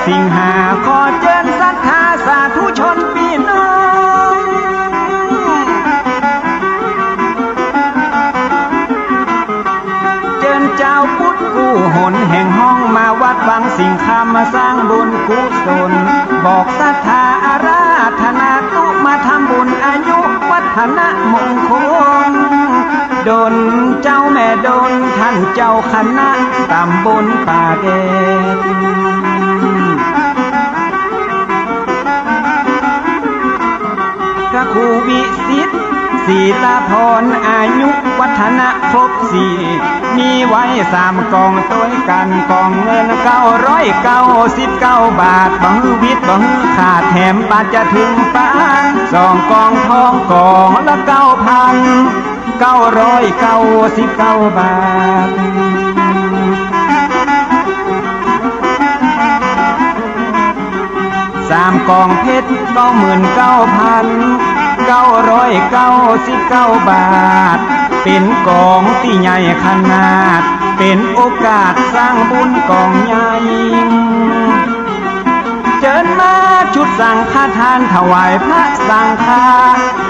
สิงหาขอเจิญศรัทธาสาธุชนพี่น้องเจิญเจ้าพุทธกู้หนแห่งห้องมาวัดวังสิงคำมาสร้างบุญกุศลบอกศรัทธาอาราธนาตุมาทำบุญอายุวัฒนะมงคลดลเจ้าแม่ดลท่านเจ้าคณะตำบลป่าแดดพระครูวิสิทธิ์ศีลาพรอายุวัฒนะครบสี่มีไว้3 กองต้วยกันกองเงิน999 บาทบ่ฮือวิทย์บ่ฮือขาดแถมบาทจะถึงป้าน2 กองทองกองละ9,999 บาท3 กองเพชร99,999 บาทเป็นกองที่ใหญ่ขนาดเป็นโอกาสสร้างบุญกองใหญ่เจิญมาชุดสังฆทานถวายพระสังฆา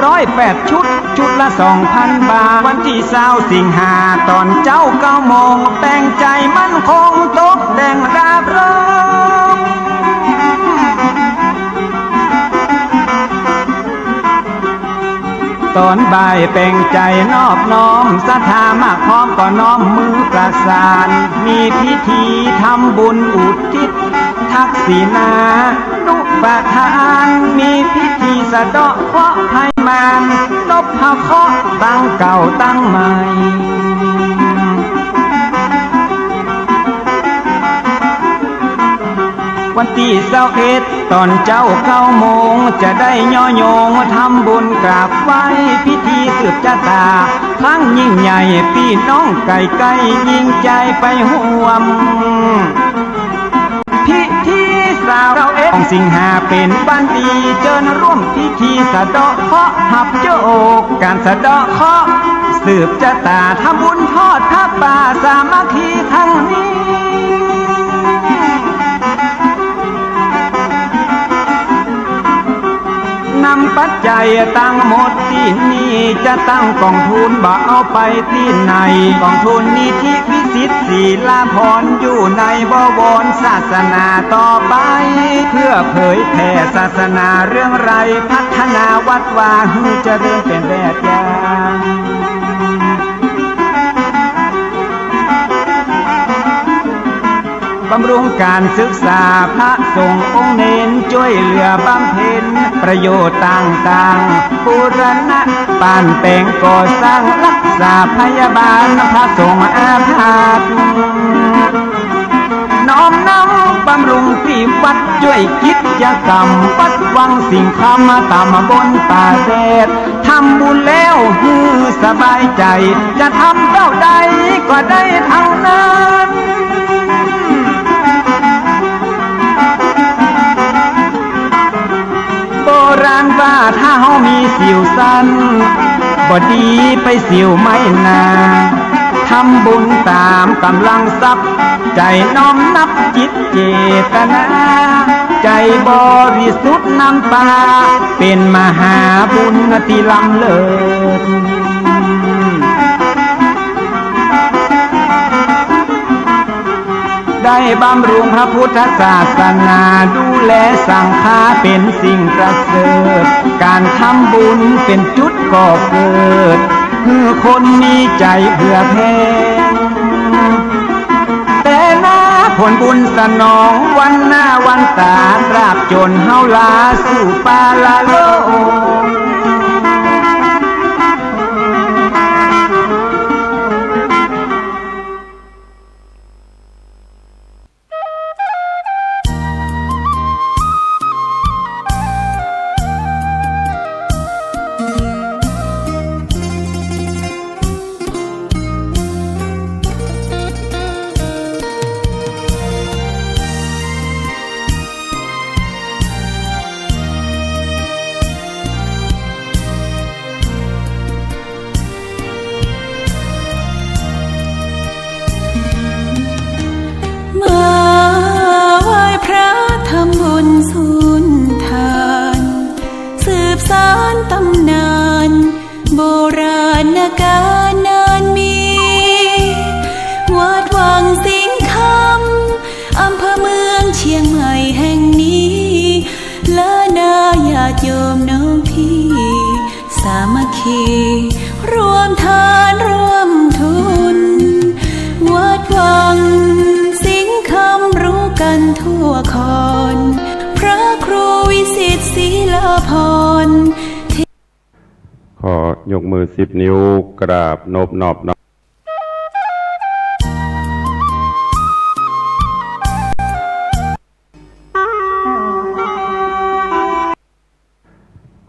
108 ชุดชุดละ 2,000 บาทวันที่20 สิงหาตอนเจ้า9 โมงแต่งใจมั่นคงตกแต่งราบรื่นตอนบ่ายแปลงใจนอบน้อมศรัทธามากพร้อมก็น้อมมือประสานมีพิธีทำบุญอุทิศทักษิณานุปทานมีพิธีสะเดาะเคราะห์ภัยมารนพเคราะห์ตั้งเก่าตั้งใหม่วันที่21ตอนเจ้า9 โมงจะได้ย่อโยงทำบุญกราบไหว้พิธีสืบชะตาครั้งยิ่งใหญ่พี่น้องไก่ยิ่งใจไปห่วมพิธีสาวเราของสิงหาเป็นวันดีเจิญร่วมพิธีสะเดาะเคราะห์หับโจกการสะเดาะเคราะห์สืบชะตาทำบุญทอดผ้าป่าสามัคคีครั้งนี้นำปัจจัยตั้งหมดที่นี่จะตั้งกองทุนบ่เอาไปที่ไหนกองทุนนิธิวิสิทธิ์ศีลาพรอยู่ในบวรศาสนาต่อไปเพื่อเผยแผ่ศาสนาเรื่องไรพัฒนาวัดวาให้เจริญเป็นแบบอย่างบำรุงการศึกษาพระสงฆ์องค์เน้นช่วยเหลือบำเพ็ญประโยชน์ต่างๆบูรณะปานแปลงก่อสร้างรักษาพยาบาลพระสงฆ์อาภาธน้อมนำบำรุงที่วัดช่วยกิจกรรมวัดวังสิงคำมาตามบนป่าแดดทำบุญแล้วฮือสบายใจจะทำเท่าใดก็ได้เท่านั้นโบราณว่าถ้าเฮามีสิวสั้นบ่ดีไปสิวไม่นาทำบุญตามกำลังทรัพย์ใจน้อมนับจิตเจตนาใจบริสุทธิ์น้ำตาเป็นมหาบุญที่ล้ำเลิศได้บำรุงพระพุทธศาสนาดูแลสังฆาเป็นสิ่งประเสริฐการทำบุญเป็นจุดก่อเกิดคือคนมีใจเผื่อแผ่แต่ละผลบุญสนองวันหน้าวันตาตราบจนเฮาลาสู่ปาลาโลก พรขอยกมือ10 นิ้วกราบนอบน้อม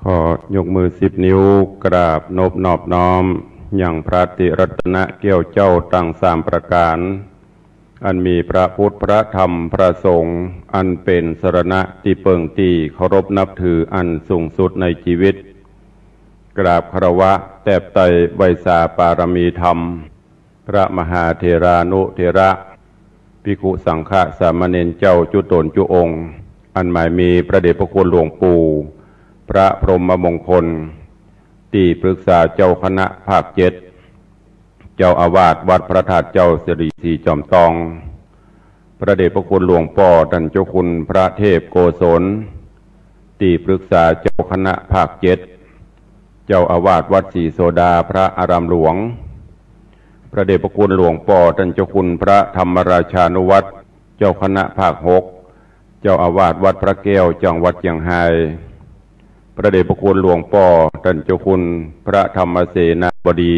ขอยกมือ10 นิ้วกราบนอบน้อมอย่างพระติรัตนะเกี่ยวเจ้าตั้ง3 ประการอันมีพระพุทธพระธรรมพระสงฆ์อันเป็นสรณะที่เปิงตีเคารพนับถืออันสูงสุดในชีวิตกราบคารวะแทบไตรไวยสาปารมีธรรมพระมหาเถรานุเถระภิกขุสังฆสามเณรเจ้าจุตนจุองค์อันหมายมีพระเดชพระคุณหลวงปู่พระพรหมมงคลที่ปรึกษาเจ้าคณะภาค7เจ้าอาวาสวัดพระธาตุเจ้าสิริศรีจอมทองพระเดชพระคุณหลวงพ่อท่านเจ้าคุณพระเทพโกศลที่ปรึกษาเจ้าคณะภาค7เจ้าอาวาสวัดศรีโสดาพระอารามหลวงพระเดชพระคุณหลวงพ่อท่านเจ้าคุณพระธรรมราชานุวัตรเจ้าคณะภาค6เจ้าอาวาสวัดพระแก้วจังหวัดเชียงรายพระเดชพระคุณหลวงพ่อท่านเจ้าคุณพระธรรมเสนาบดี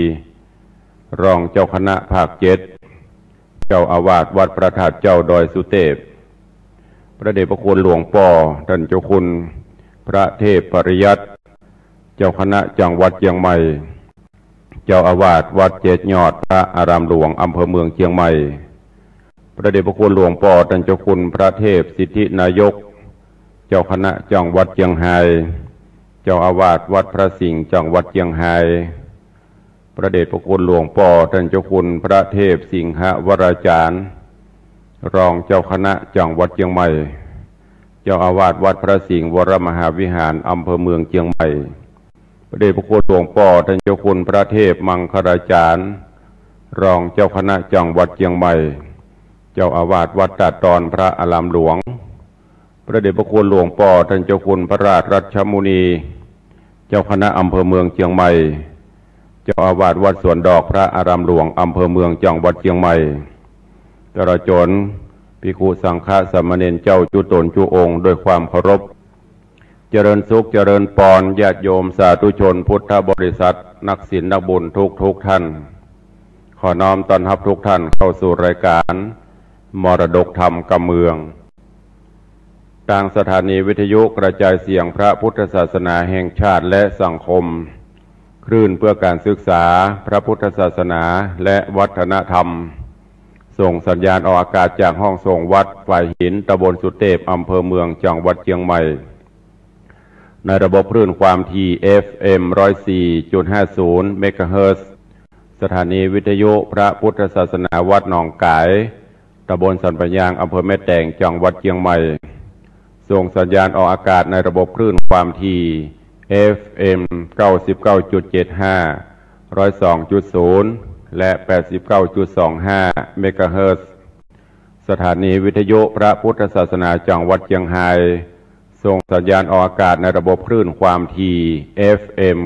รองเจ้าคณะภาค7เจ้าอาวาสวัดพระธาตุเจ้าดอยสุเทพพระเดชพระคุณหลวงพ่อท่านเจ้าคุณพระเทพปริยัติเจ้าคณะจังหวัดเชียงใหม่เจ้าอาวาสวัดเจ็ดยอดพระอารามหลวงอำเภอเมืองเชียงใหม่พระเดชพระคุณหลวงพ่อท่านเจ้าคุณพระเทพสิทธินายกเจ้าคณะจังหวัดเชียงรายเจ้าอาวาสวัดพระสิงห์จังหวัดเชียงรายพระเดชพระคุณหลวงพ่อท่านเจ้าคุณพระเทพสิงหวราจารย์รองเจ้าคณะจังหวัดเชียงใหม่เจ้าอาวาสวัดพระสิงห์วรมหาวิหารอำเภอเมืองเชียงใหม่พระเดชพระคุณหลวงพ่อท่านเจ้าคุณพระเทพมังคลาจารย์รองเจ้าคณะจังหวัดเชียงใหม่เจ้าอาวาสวัดตาดอนพระอารามหลวงพระเดชพระคุณหลวงพ่อท่านเจ้าคุณพระราชรัชมุนีเจ้าคณะอำเภอเมืองเชียงใหม่เจ้าอาวาสวัดสวนดอกพระอารามหลวงอำเภอเมืองจังหวัดเชียงใหม่ตลอดจนภิกขุสังฆสามเณรเจ้าจุตนจุองค์ด้วยความเคารพเจริญสุขเจริญปอนญาติโยมสาธุชนพุทธบริษัทนักศีลนักบุญทุกท่านขอน้อมต้อนรับทุกท่านเข้าสู่รายการมรดกธรรมกำเมืองทางสถานีวิทยุกระจายเสียงพระพุทธศาสนาแห่งชาติและสังคมคลื่นเพื่อการศึกษาพระพุทธศาสนาและวัฒนธรรมส่งสัญญาณออกอากาศจากห้องส่งวัดฝ่ายหินตำบลสุเทพอำเภอเมืองจังหวัดเชียงใหม่ในระบบคลื่นความถี่ FM 104.50 เมกะเฮิรตซ์สถานีวิทยุพระพุทธศาสนาวัดหนองกายตำบลสันปะยางอำเภอแม่แตงจังหวัดเชียงใหม่ส่งสัญญาณออกอากาศในระบบคลื่นความถี่ FM 99.75 102.0 และ 89.25 เมกะเฮิรตซ์สถานีวิทยุพระพุทธศาสนาจังหวัดเชียงรายส่งสัญญาณออกอากาศในระบบคลื่นความถี่ FM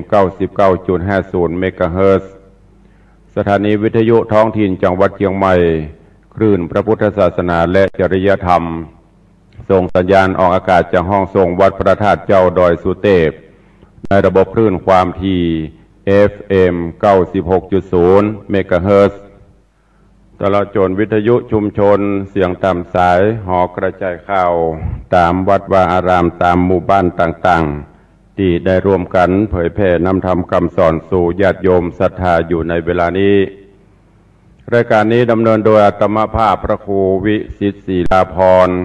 99.50 เมกะเฮิรตซ์สถานีวิทยุท้องถิ่นจังหวัดเชียงใหม่คลื่นพระพุทธศาสนาและจริยธรรมส่งสัญญาณออกอากาศจากห้องส่งวัดพระธาตุเจ้าดอยสุเทพในระบบคลื่นความถี่ FM 96.0 เมกะเฮิรตซ์ตลอดจนวิทยุชุมชนเสียงตามสายหอกระจายข่าวตามวัดวาอารามตามหมู่บ้านต่างๆที่ได้ร่วมกันเผยแผ่นำธรรมคำสอนสู่ญาติโยมศรัทธาอยู่ในเวลานี้รายการนี้ดำเนินโดยอาตมาภาพพระครูวิสิทธิ์ศิลาภรณ์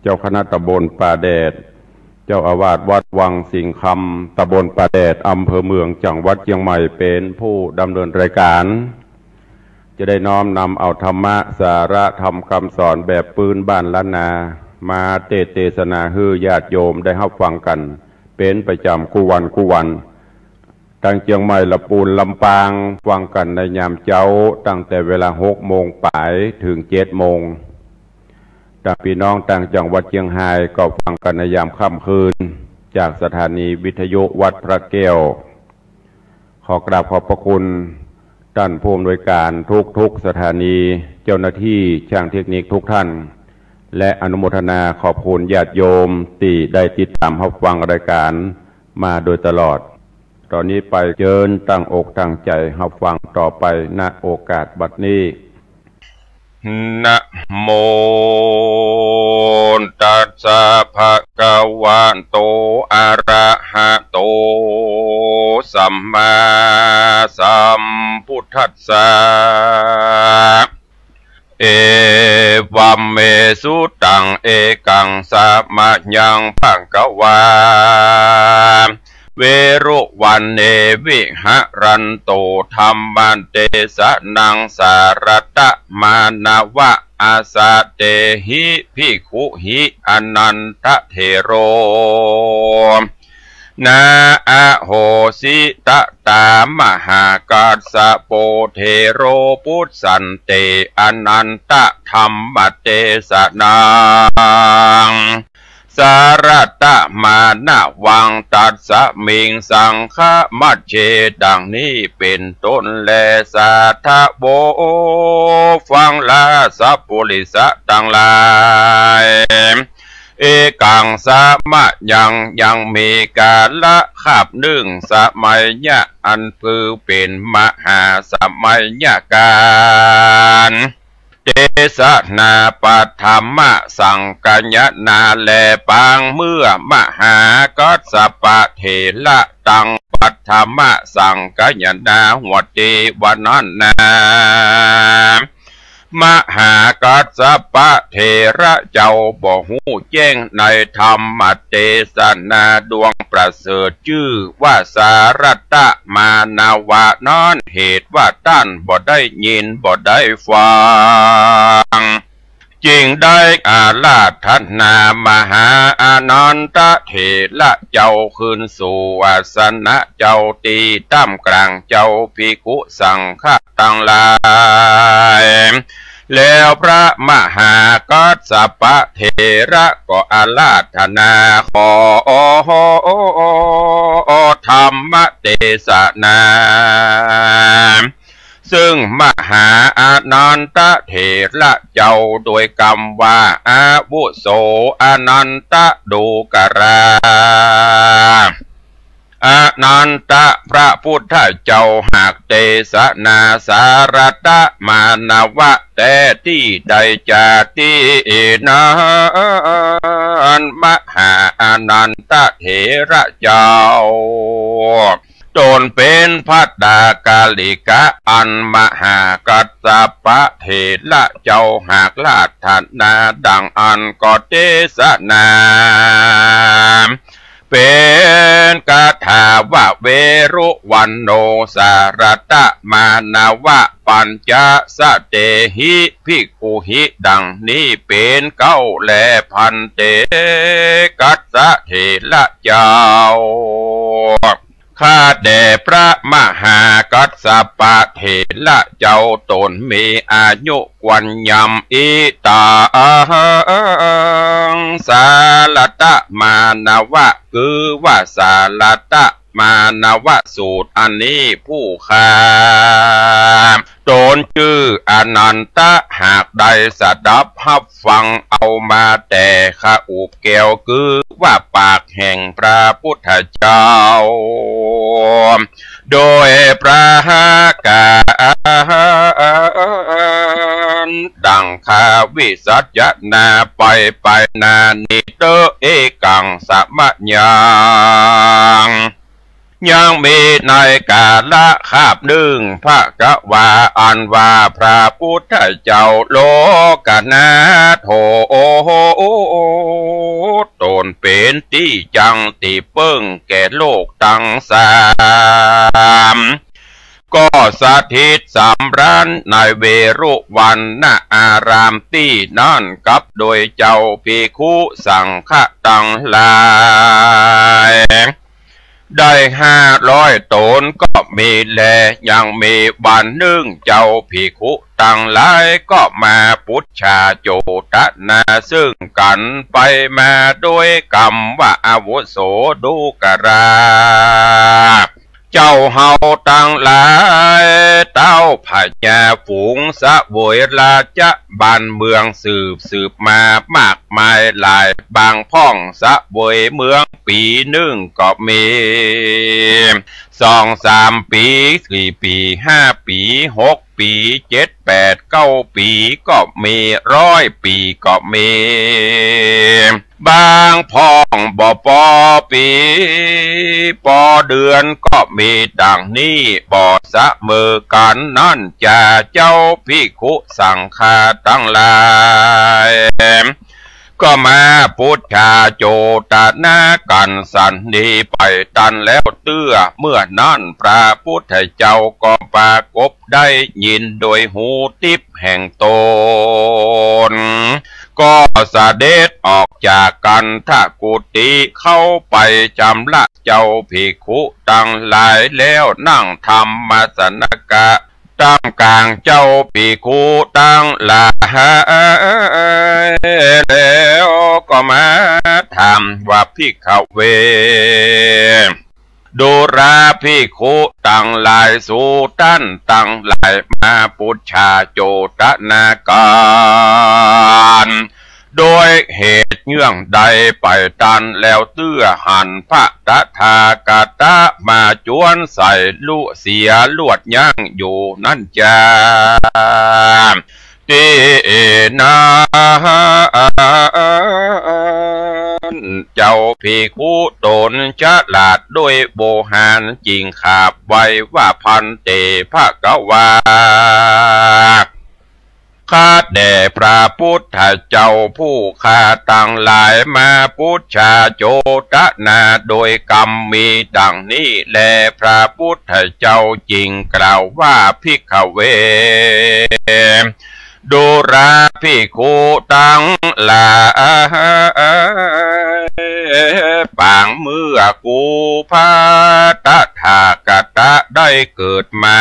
เจ้าคณะตำบลป่าแดดเจ้าอาวาสวัดวังสิงห์คำตำบลป่าแดดอำเภอเมืองจังหวัดเชียงใหม่เป็นผู้ดำเนินรายการจะได้น้อมนำเอาธรรมะสาระธรรมคำสอนแบบปืนบ้านล้านนามาเทศนาให้ญาติโยมได้รับฟังกันเป็นประจำคู่วันทางเชียงใหม่ลำปูนลำปางฟังกันในยามเช้าตั้งแต่เวลา6 โมงป่ายถึง7 โมงจากพี่น้องต่างจังหวัดเชียงรายก็ฟังกันในยามค่ำคืนจากสถานีวิทยุวัดพระแก้วขอกราบขอบพระคุณท่านผู้อำนวยการทุกสถานีเจ้าหน้าที่ช่างเทคนิคทุกท่านและอนุโมทนาขอบคุณญาติโยมที่ได้ติดตามรับฟังรายการ มาโดยตลอดตอนนี้ไปเจิญตั้งอกตั้งใจรับฟังต่อไปณโอกาสบัดนี้นะโมตัสสะภะคะวะโตอะระหะโตสัมมาสัมพุทธัสสะเอวัมเมสุตังเอกังสัมมายังภะคะวาเวรุวันเนวิหะรันโตธัมมันเตสะนังสารตะมานาวะอาสาเตหิภิกขุหิอนันทเถโรนาอะโหสิตะตามหากัสสะโปเทโรปุสสันเตอนันตธัมมเตสะนังสารตะมานะวังตัสสะมิงสังฆมัจเจดังนี้เป็นต้นแลสาธะโบฟังลาสัพปุริสะตังหลายเอกังสามะยังมีกาละขับหนึ่งสมัยยะอันพือเป็นมหาสมัยยะการเตสนาปัฏฐมะสังกัญญนาแลปางเมื่อมหากัสสปะเถระตังปัฏฐมะสังกัญญนาหัวเตวนันนามหากัสสปะเถระเจ้าบ่หูแจ้งในธรรมเทศนาดวงประเสริฐชื่อว่าสารตะมานาวะนอนเหตุว่าท่านบ่ได้ยินบ่ได้ฟังจึงได้อาราธนามหาอนันตเถระเจ้าขึ้นสู่อาสนะเจ้าตีตั้มกลางเจ้าภิกขุสังฆทั้งหลายแล้วพระมหากัสสปะเถระก็อาราธนาขอธรรมเทศนาซึ่งมหาอนันตเถระเจ้าโดยกรรมว่าอาวุโสอนันตดูกราอนันตพระพุทธเจ้าหากเทศนาสารตะมานาวะแต่ที่ใดจาตินั้นมหาอนันตเถระเจ้าตนเป็นพัดดากาลิกะอันมหากัสสปะเถระเจ้าหากลาธนาดังอันก็เทศนาเป็นคาถาวะเวรุวันโนสารตะมานาวะปัญจสเตหิภิกขุหิดังนี้เป็นเก้าแลพันเตกัสสะเถระเจ้าข้าแด่พระมหากัสสปะเถระเจ้าตนมีอายุวันยำอิตาสารตะมานาวะคือว่าสารตะมานาวะสูตรอันนี้ผู้ค้าตนชื่ออนันตะหากได้สดับฮับฟังเอามาแต่ข้าอุบแก้วคือว่าปากแห่งพระพุทธเจ้าโดยพระการดังข้าวิสัชนาไปนานิเตเอกังสมัญยังมีในกาละคาบหนึ่งพระกวาอันว่าพระพุทธเจ้าโลกนาโถตนเป็นที่จังที่เปิ้งแก่โลกทั้งสามก็สถิตสำราญในเวรุวันณอารามที่นั่นกับโดยเจ้าภิกขุสังฆทั้งหลายได้500 ตนก็มีแลยังมีวันหนึ่งเจ้าภิกขุทั้งหลายก็มาพุทธาโจตนาซึ่งกันไปมาด้วยกรรมว่าอาวุโสดูกรา เจ้าเฮาตั้งหลายเต้าพญาฝูงสะโวยราชบ้านเมืองสืบมามากมายหลายบางพ่องสะโวยเมืองปีหนึ่งก็มี2-3 ปี4 ปี5 ปี6 ปี7 8 9 ปีก็มี100 ปีก็มีบางพ่องบ่ปอปีปอเดือนก็มีดังนี้บ่สะเมอกันนั่นจะเจ้าภิกขุสังฆาทั้งหลายก็มาพุทธาโจตนากันสันนิไปตันแล้วเตื้อเมื่อนั้นพระพุทธเจ้าก็ปรากฏได้ยินโดยหูทิพย์แห่งตนก็เสด็จออกจากกันทกุติเข้าไปจำละเจ้าภิกขุตั้งหลายแล้วนั่งธรรมสนกะตั้งกลางเจ้าภิกขุตั้งหลายแล้วก็มาถามว่าภิกขเวดูราภิกขุตั้งหลายสู่ท่านตั้งหลายมาพุทธาโจตนาการโดยเหตุเงื่องใดไปตันแล้วเตื้อหันพระตถากตะมาจวนใส่ลุเสียลวดย่างอยู่นั่นจ้าตีนาเจ้าภิกขุตนฉลาดด้วยโบหารจริงขาบไว้ว่าพันเตภกวาข้าแด่พระพุทธเจ้าผู้ข้าตั้งหลายมาพุทธาโจตนาโดยกรรมมีดังนี้แลพระพุทธเจ้าจริงกล่าวว่าภิกขเวดูราภิกขุตั้งหลายปางเมื่อกูพระตถากตะได้เกิดมา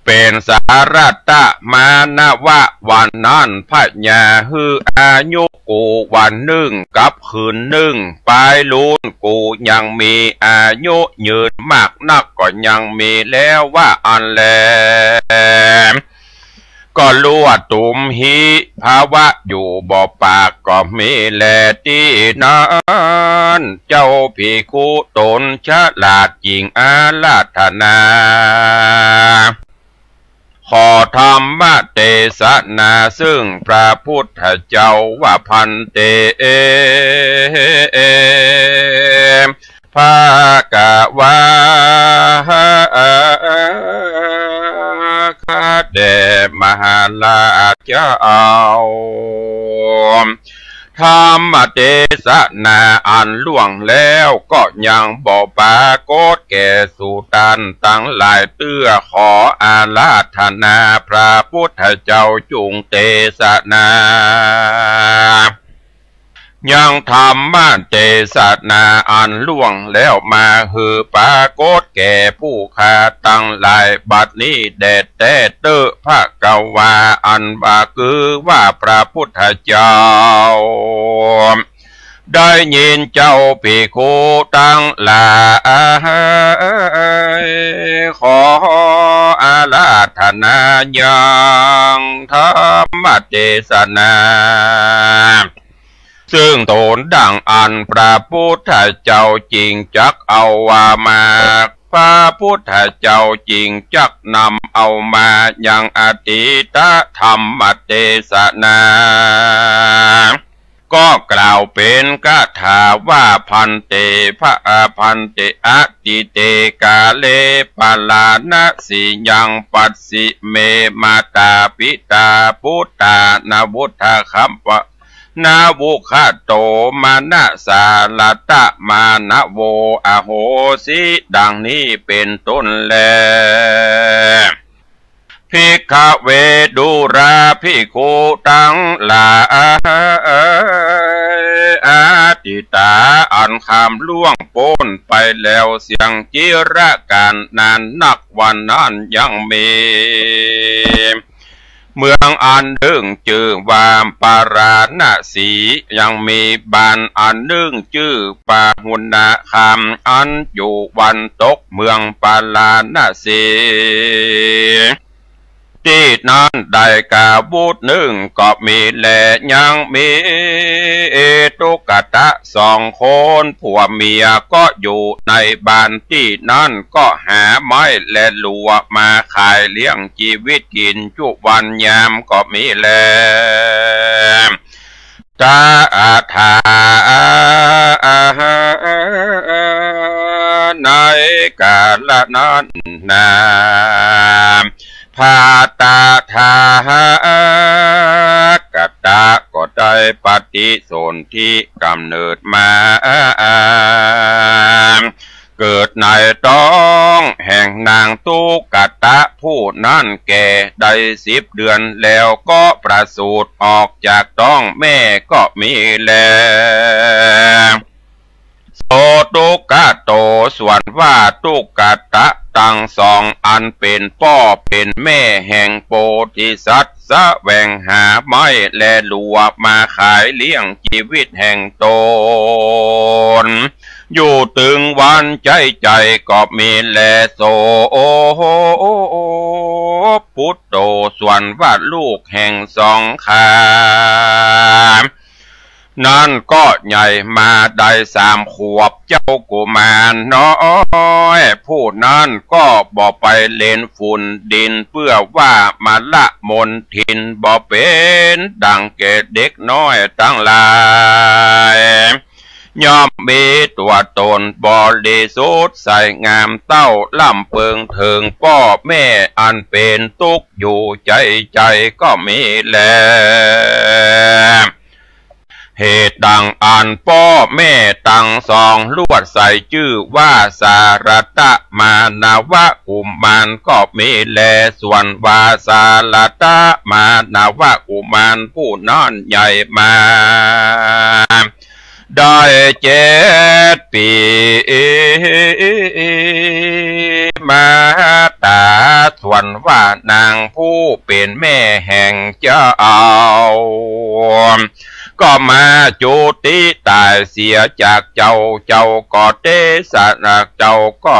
เป็นสารัตะมานวะวันนั้นพระญาฮืออายุกูวันหนึ่งกับคืนหนึ่งปลายลุนกูยังมีอายุยืนมากนักก็ยังมีแล้วว่าอันแลก็ลวดตุมหิภาวะอยู่บ่ปากก็มีแลที่นั้นเจ้าภิกขุตนฉลาดจริงอาราธนาขอธรรมเทศนาซึ่งพระพุทธเจ้าว่าพันเตภากวาข้าแด่มหาราชเจ้าธรรมเทศนาอันล่วงแล้วก็ยังบ่ปรากฏแก่สุตันตั้งหลายเตื้อขออาราธนาพระพุทธเจ้าจุงเทศนายังธรรมเทศนาอันล่วงแล้วมาฮือปรากฏแก่ผู้ข้าตั้งหลายบัดนี้แดดแต่เตอพระกวาอันว่าคือว่าพระพุทธเจ้าได้ยินเจ้าภิกขุตั้งหลายขออาราธนายังธรรมเทศนาซึ่งโตนดังอันพระพุทธเจ้าจริงจักเอาว่ามาพระพุทธเจ้าจริงจักนำเอามายังอติตธรรมเทศนาก็กล่าวเป็นคาถาว่าพันเตพระพันเตอติเตกาเลปาลานะสิยังปัสสิเมมาตาปิตาพุทธานาวุธาคัมปะนาวุคโตมานะสาลตะมานะโวอโหสิดังนี้เป็นต้นแลภิกขเวดูราภิกขุตั้งหลายอาติตาอันคำล่วงพ้นไปแล้วเสียงจิระการนานนักวันนั้นยังมี เมืองอันหนึ่งชื่อว่าปาราณสียังมีบ้านอันหนึ่งชื่อปาหุณาคามอันอยู่วันตกเมืองปาราณสีที่นั้นได้กาบูดหนึ่งก็มีแลยังมีตุกตะสองคนผัวเมียก็อยู่ในบ้านที่นั้นก็หาไม้และลัวมาขายเลี้ยงชีวิตกินทุกวันยามก็มีแลตาถาในกาลนั้นนาพาตาทากตะก็ได้ปฏิสนธิกำเนิดมาเกิดในท้องแห่งนางตุกตะผู้นั้นแก่ได้10 เดือนแล้วก็ประสูติออกจากท้องแม่ก็มีแล้วโสตุกะโตส่วนว่าตุกตะตั้งสองอันเป็นพ่อเป็นแม่แห่งโพธิสัตว์แสวงหาไม้และลัวมาขายเลี้ยงชีวิตแห่งตนอยู่ถึงวันใจก็มีแลโสพุทโธส่วนว่าลูกแห่งสองขานั่นก็ใหญ่มาได้3 ขวบเจ้ากุมารน้อยผู้นั้นก็บ่ไปเล่นฝุ่นดินเพื่อว่ามาละมนทินบ่เป็นดังแก่เด็กน้อยทั้งหลายย่อมมีตัวตนบริสุทธิ์ใสงามเต้าล่ำเพิงถึงพ่อแม่อันเป็นทุกข์อยู่ใจก็มีแลเหตุดังอันพ่อแม่ตั้งสองลวดใส่ชื่อว่าสารตะมานาวะกุมารก็มีแลส่วนว่าสารตะมานาวะกุมารผู้น้อนใหญ่มาได้7 ปีมาตาส่วนว่านางผู้เป็นแม่แห่งเจ้าก็มาจุติตายเสียจากเจ้าก็เตสะนักเจ้าก็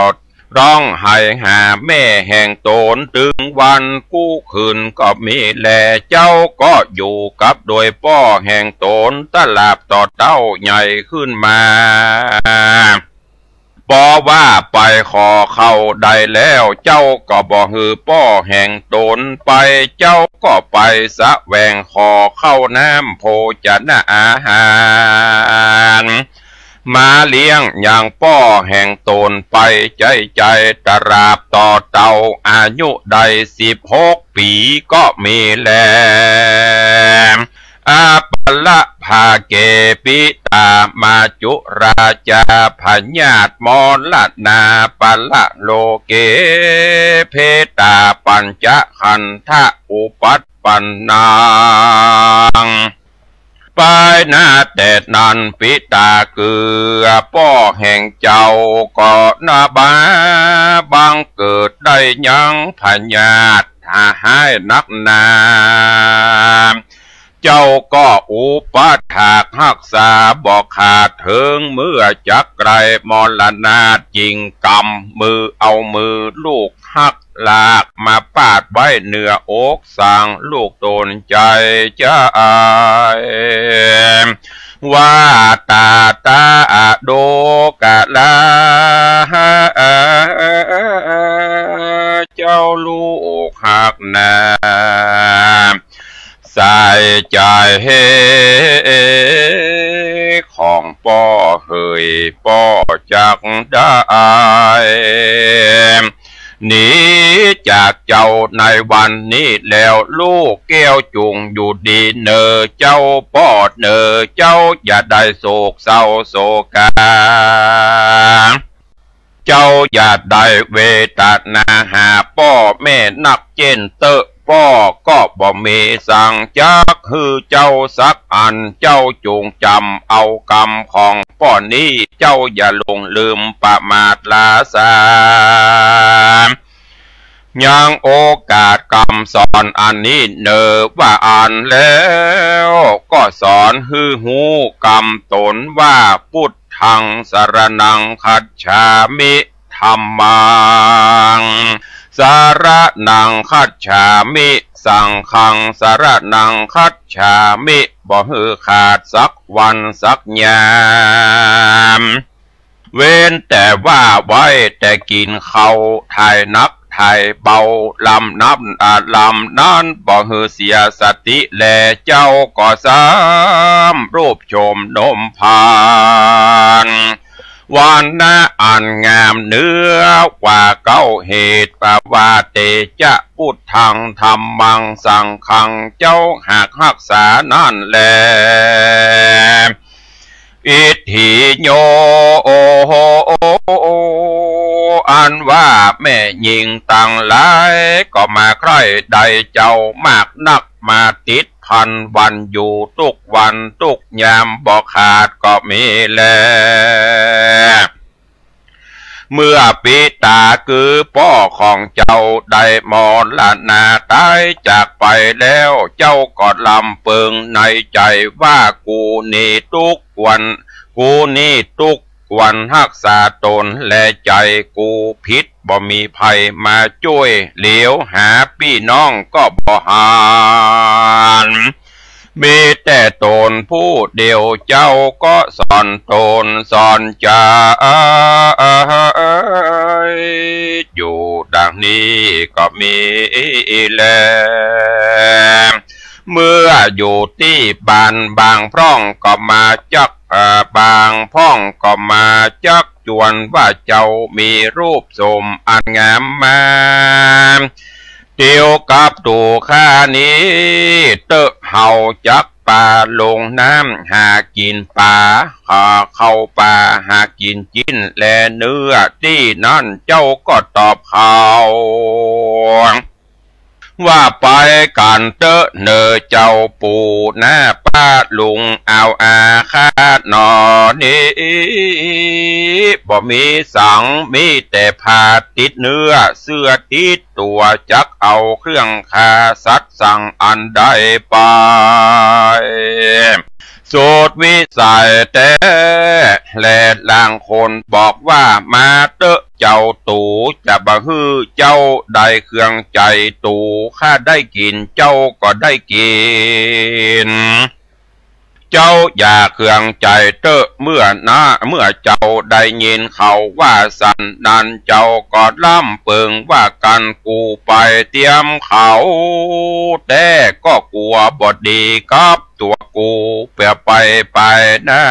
ร้องไห้หาแม่แห่งตนถึงวันกู้คืนก็มีแลเจ้าก็อยู่กับโดยพ่อแห่งตนตลาบต่อเต้าใหญ่ขึ้นมาปอว่าไปขอเข้าได้แล้วเจ้าก็บ่ฮือป้อแห่งตนไปเจ้าก็ไปสะแวงขอเข้าน้ำโภชนะอาหารมาเลี้ยงอย่างป้อแห่งตนไปใจตราบต่อเต่าอายุได้16 ปีก็มีแลอาปละภาเกปิตามาจุราจาพญาตมลนาปละโลเกเพตาปัญจขันธะอุปัฏปันนังไปนาแต่นั้นปิตาเกือป้อแห่งเจ้าก็นาบาบังเกิดได้ยังพญาตหาให้นักนาเจ้าก็อุปถากรักษาบอกขาดถึงเมื่อจักไกรมรณาจริงกรรมมือเอามือลูกหักลากมาปาดไว้เหนืออกสั่งลูกตนใจจะอายว่าตาโดกะลาเจ้าลูกหักนาใส่ใจของป้อเฮยป้อจักได้หนีจากเจ้าในวันนี้แล้วลูกแก้วจุงอยู่ดีเนอเจ้าป้อเนอเจ้าอย่าได้โศกเศร้าโศกาเจ้าอย่าได้เวทนาหาป้อแม่นักเจนเตอะป้อก็บ่มีสั่งจักคือเจ้าสักอันเจ้าจงจำเอากรรมของป้อนี้เจ้าอย่าลงลืมประมาทลาสา ยังโอกาสคำสอนอันนี้เนอว่าอ่านแล้วก็สอนฮือหูกำตนว่าพุทธังสรณังคัจฉามิธัมมังสรณังคัจฉามิสังฆังสรณังคัจฉามิบ่ฮือขาดสักวันสักยามเว้นแต่ว่าไว้แต่กินเขาทายนักทายเบาลำนับลำนั้นบ่ฮือเสียสติแลเจ้าก็ซ้ำรูปโฉมนมพานวันนาอันงามเนื้อกว่าเก้าเหตุปวาเตจะพุทธังธรรมังสังฆังเจ้าหากรักษานั่นแลอิทธิโยโอโหอันว่าแม่หญิงต่างหลายก็มาใคร่ใดเจ้ามากนักมาติดพันวันอยู่ทุกวันทุกยามบ่ขาดก็มีแลเมื่อปิตาคือพ่อของเจ้าได้มรณะตายจากไปแล้วเจ้าก็ลำเปิงในใจว่ากูนี่ทุกวันกูนี่ทุกวันรักษาตนและใจกูผิดบ่มีภัยมาช่วยเหลียวหาพี่น้องก็บ่หานมีแต่ตนผู้เดียวเจ้าก็สอนตนสอนใจอยู่ดังนี้ก็มีแล้วเมื่ออยู่ที่บ้านบางพร่องก็มาจักบางพ่องก็มาจักจวนว่าเจ้ามีรูปสมอันงามมาเดียวกับตัวข้านี้เตอะเห่าจักป่าลงน้ำหากินป่าเข้าป่าหากินจิ้นและเนื้อที่นั่นเจ้าก็ตอบเขาว่าไปกันเตอะเนอเจ้าปู่หน้าป้าลุงเอาอาคาดนอนี้บ่มีสังมีแต่ผ้าติดเนื้อเสื้อติดตัวจักเอาเครื่องคาสัตว์สั่งอันใดไปสูตรวิสัยแต่แลลางคนบอกว่ามาเตอะเจ้าตู่จะบ่ฮือเจ้าได้เครื่องใจตู่ข้าได้กินเจ้าก็ได้กินเจ้าอย่าเครื่องใจเตอะเมื่อเจ้าได้ยินเขาว่าสันนั้นเจ้าก็ล่ำเปิงว่ากันกูไปเตรียมเขาแต่ก็กลัวบดดีกับตัวกูเพื่อไปนะ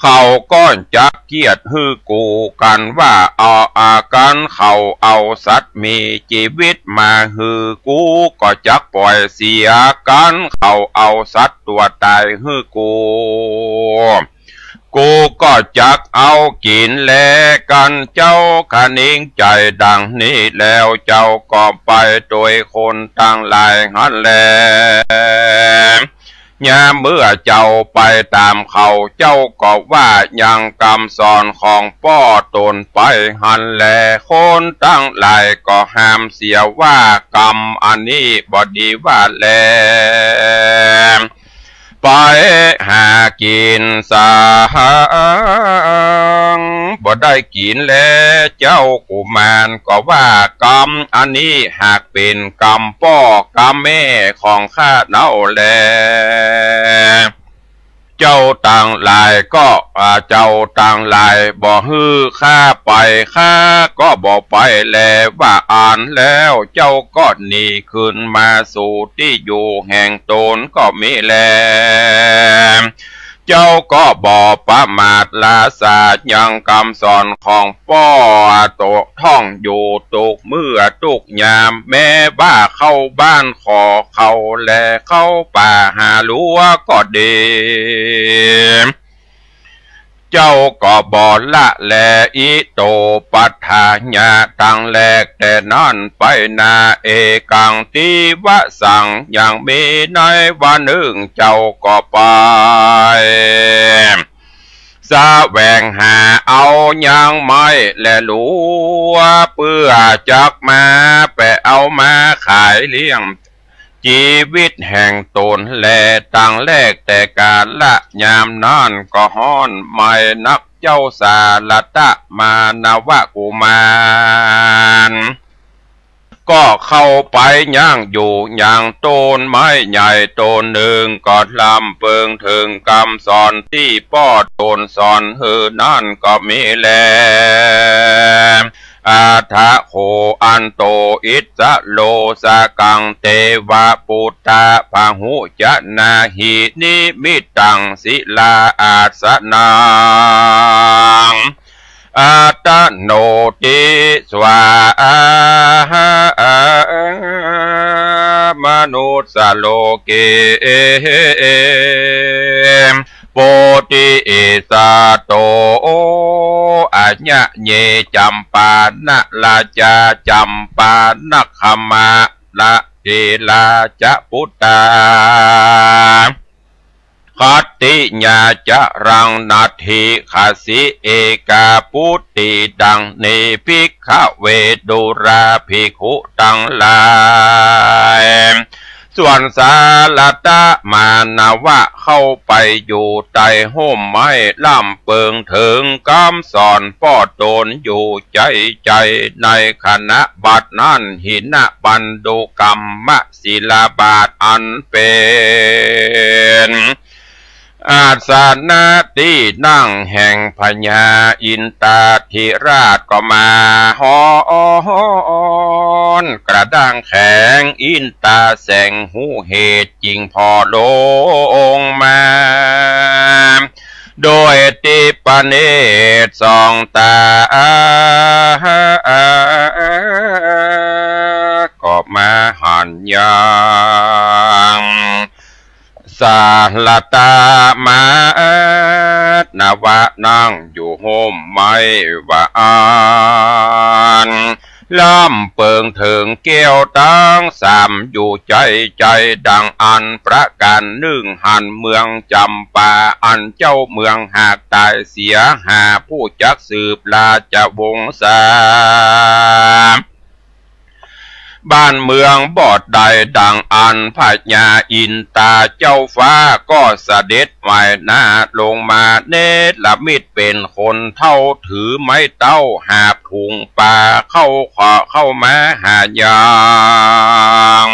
เขาก้อนจักเกียดฮือกูกันว่าเอาอาการเขาเอาสัตว์มีชีวิตมาฮือกูก็จักปล่อยเสียกันเขาเอาสัตว์ตัวตายฮือกูก็จักเอากินแลกันเจ้าคะนิ่งใจดังนี้แล้วเจ้าก็ไปโดยคนทั้งหลายหันแลยามเมื่อเจ้าไปตามเขาเจ้าก็ว่ายังคำสอนของพ่อตนไปหันแลคนตั้งหลายก็ห้ามเสียว่ากรรมอันนี้บ่ดีว่าแลไปหากินสางบ่ได้กินแล้วเจ้ากุมารก็ว่ากรรมอันนี้หากเป็นกรรมพ่อกรรมแม่ของข้าเน่าแลเจ้าต่างหลายก็เจ้าต่างหลายบ่ฮือข้าไปข้าก็บ่ไปแลว่าอ่านแล้วเจ้าก็หนีขึ้นมาสู่ที่อยู่แห่งตนก็มีแลเจ้าก็บ่ประมาทละสาดยังคำสอนของพ่อโตท่องอยู่ตุกเมื่อตุกยามแม่บ้าเข้าบ้านขอเขาแลเข้าป่าหาลัวก็ดีเจ้าก็บ่ละแลอิโตปัฏฐาญาตั้งแลกแต่นั่นไปนาเอกังติวะสังอย่างมีในวันหนึ่งเจ้าก็ไป แสวงหาเอายังไม่และลัวเพื่อจักมาแปะเอามาขายเลี้ยงชีวิตแห่งตนแลตั้งแรกแต่การละยามนั่นก็ฮ้อนไม่นักเจ้าสาลตะมานวกุมารก็เข้าไปย่างอยู่อย่างต้นไม้ใหญ่ต้นหนึ่งกอดลำเปิงถึงคำสอนที่ป้อต้นสอนนั่นก็มีแลอาทะโคอันโตอิสะโลสะกังเตวะปุตตะพหุจนาหินิมิตังศิลาอาสนังอาตโนติสวามนุสโลเกโปติสาโตอัญญเยจัมปานะลาจาจัมปานะขมาละเทลาจะพุตตาคัตติญาจะรังนาทิขาสิเอกาพุตติดังเนภิกขเวดุราภิกขุตังลายส่วนสาลตะมานาวะเข้าไปอยู่ใต้ห่มไม้ล่ำเปิงถึงคำสอนป้อตนอยู่ใจในคณะบัดนั้นหินบันดุกรรมศิลาบาทอันเป็นอาสนะที่นั่งแห่งพญาอินตาธิราชก็มาฮอนกระด้างแข็งอินตาแสงหูเหตุจริงพอลงมาโดยติปเนตสองตาก็มาหันยังสาลตามานาวะนั่งอยู่ห่มไม้ว่าอ่านล่ำเปิงถึงเกี้ยวตั้งสามอยู่ใจดังอันประการหนึ่งหันเมืองจำปาอันเจ้าเมืองหากตายเสียหาผู้จักสืบราชวงศ์ศาบ้านเมืองบอดใดดังอันพญาอินตาเจ้าฟ้าก็เสด็จไหวหน้าลงมาเนตรมิตรเป็นคนเท่าถือไม้เต้าหาบถุงปลาเข้ามาหายาง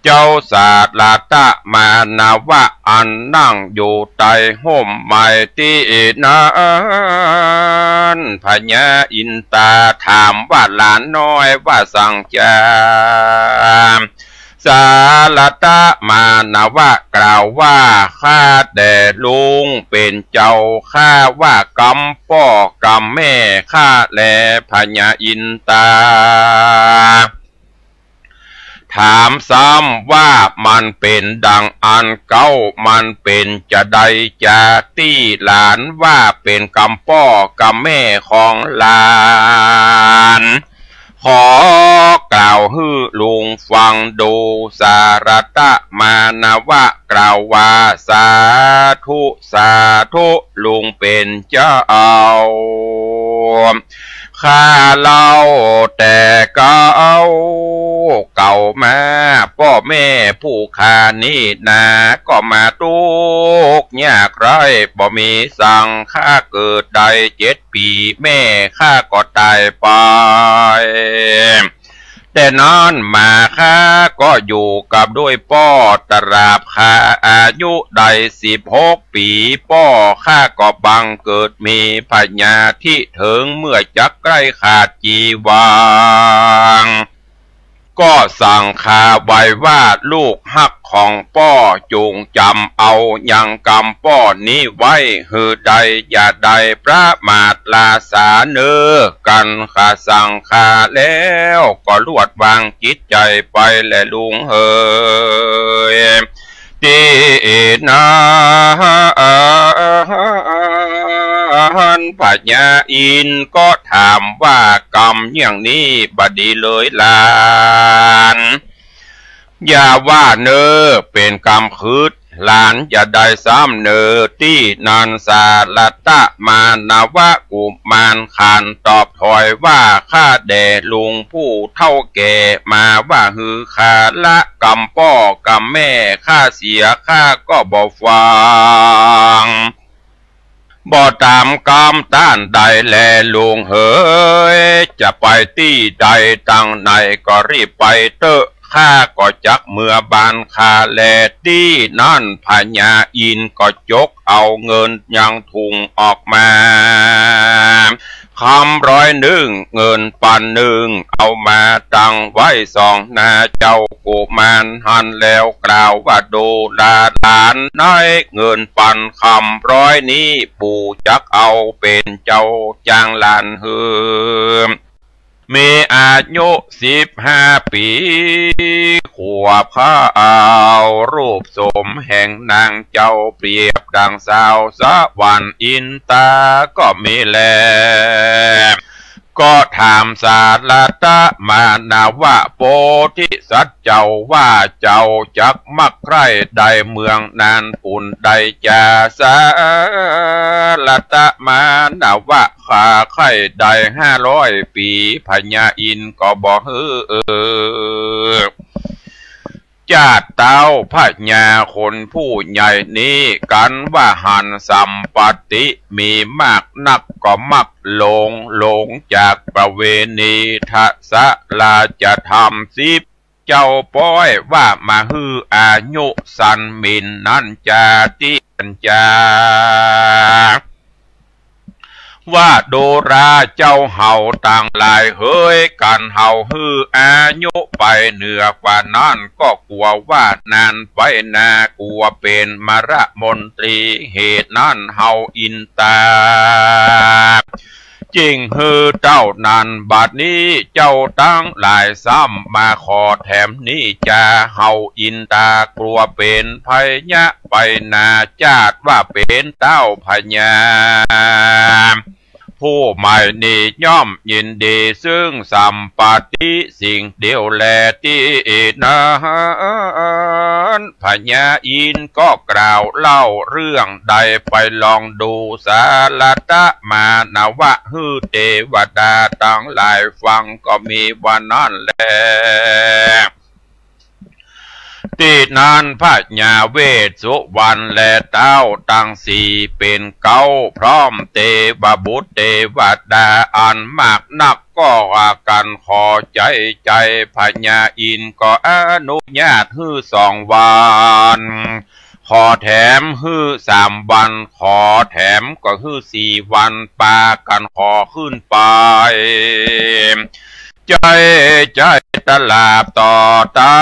เจ้าศาสลาตะมานาวะอันนั่งอยู่ใต้ห่มไม้ที่นั้นพญาอินตาถามว่าหลานน้อยว่าสั่งจาสาลตะมานาวะกล่าวว่าข้าแต่ลุงเป็นเจ้าข้าว่ากำพ่อกำแม่ข้าแลพญาอินตาถามซ้ำว่ามันเป็นดังอันเก้ามันเป็นจะใดจากที่หลานว่าเป็นกำพ่อกำแม่ของหลานขอกล่าวฮือลุงฟังดูสารตะมานาวะกล่าวว่าสาธุลุงเป็นเจ้าข้าเล่าแต่เก่ามาพ่อแม่ผู้ข้านี่นาก็มาทุกข์ยากไรบ่มีสั่งข้าเกิดได้7 ปีแม่ข้าก็ตายไปแต่นอนมาข้าก็อยู่กับด้วยพ่อตราบข้าอายุได้16 ปีพ่อข้าก็บังเกิดมีพญาที่ถึงเมื่อจักใกล้ขาดจีวรก็สั่งข้าไว้ว่าลูกฮักของพ่อจงจำเอายังกำพ่อนี้ไว้หือใดอย่าใดประมาทลาสาเนอกันข้าสั่งข้าแล้วก็ลวดวางจิตใจไปแลลุงเฮยตีนาพญาอินก็ถามว่ากรรมอย่างนี้บดีเลยหลานอย่าว่าเนอเป็นกรรมคืด หลานอย่าได้ซ้ำเนอที่นันสาลตะมานาวะกุมารขานตอบถอยว่าข้าแด่ลุงผู้เท่าแก่มาว่าฮือข้าละกำพ่อกำแม่ข้าเสียข้าก็บ่ฟังบ่ตามกำต้านใดแลลุงเอ๋ยจะไปที่ใดตั้งไหนก็รีบไปเตอะข้าก็จักเมื่อบานคาแลที่นั่นพญาอินก็ยกเอาเงินยังถุงออกมาคำ101เงินปันหนึ่งเอามาตั้งไว้2นาเจ้ากุมารหันแล้วกล่าวว่าดูหลานน้อยเงินปันคำนี้ปู่จักเอาเป็นเจ้าจางหลานเฮือมีอายุ15 ปีขวบข้าวรูปสมแห่งนางเจ้าเปรียบดังสาวสวรรค์อินตาก็มีแลก็ถามสารตะมานาวะโพธิสัตว์เจ้าว่าเจ้าจักมักใครใดเมืองนานปุ่นใดจาสารตะมานาวะข้าใครใด500 ปีพญาอินก็บ่ฮือจาดเต้าพญาคนผู้ใหญ่นี้กันว่าหันสัมปติมีมากนักก็มักหลงจากประเวณีทัศลาจะทำ10เจ้าป้อยว่ามาฮืออายุสันมินนั่นจาติปัญจาว่าโดราเจ้าเห่าต่างหลายเฮ้ยกันเห่าฮืออายุไปเหนือกว่านั้นก็กลัวว่านานไปนากลัวเป็นมระมนตรีเหตุนั้นเห่าอินตาจริงฮือเจ้านั้นบัดนี้เจ้าตั้งหลายซ้ำมาขอแถมนี้จะเห่าอินตากลัวเป็นพญะไปนาจาดว่าเป็นเต้าพญาผู้ใหม่นี้ย่อมยินดีซึ่งสัมปติสิ่งเดียวแลที่นั้นพญาอินก็กล่าวเล่าเรื่องใดไปลองดูสารตะมานาวะฮือเทวดาตั้งหลายฟังก็มีวันนั้นแลที่นั้นพระญาเวสสุวรรณและเต้าตั้ง4เป็น9พร้อมเทวบุตรเทวดาอันมากนักก็ว่ากันขอใจพญาอินก็อนุญาตฮือ2 วันขอแถมฮือ3 วันขอแถมก็ฮือ4 วันปากันขอขึ้นไปใจตลาบต่อตา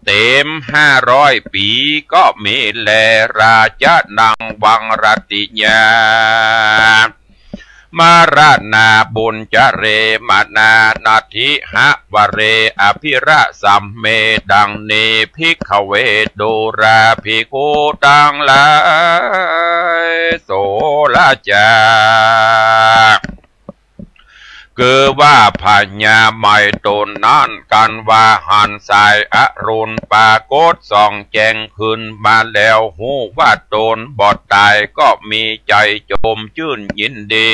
เต็ม500 ปีก็มีแลราชนังวังรติญามารานาบุญจเรมานานาทิหะวเรอภิระสัมเมดังเนภิกขเวโดราภิกขุตังหลายโสลาจาคือว่าพญาไม่ตนนั้นกันว่าหันสายอรุณปากฏส่องแจงขึ้นมาแล้วหูว่าตนบอดตายก็มีใจโจมชื่นยินดี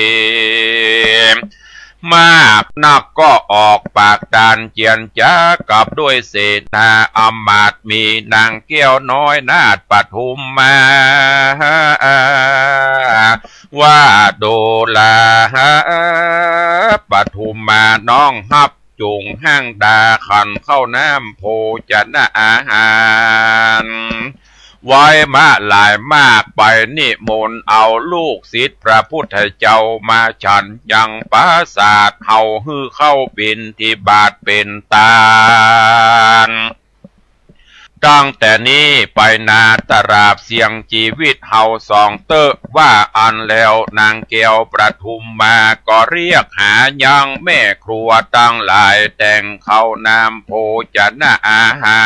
มากนักก็ออกปากดานเจียนจ้ากับด้วยเสนาอมาตย์มีนางแก้วน้อยนาฏปทุมมาว่าโดลาปทุมมาน้องฮับจุงห้างดาขันเข้าน้ำโพจนะอาหารไว้มาหลายมากไปนิมนต์เอาลูกศิษย์พระพุทธเจ้ามาฉันยังปราสาทเฮาฮือเข้าบิณฑบาตเป็นตาลตั้งแต่นี้ไปนาตราบเสียงชีวิตเฮา2 เตอะว่าอันแล้วนางแก้วประทุมมาก็เรียกหายังแม่ครัวตั้งหลายแต่งเข้าน้ำโพจนะอาหา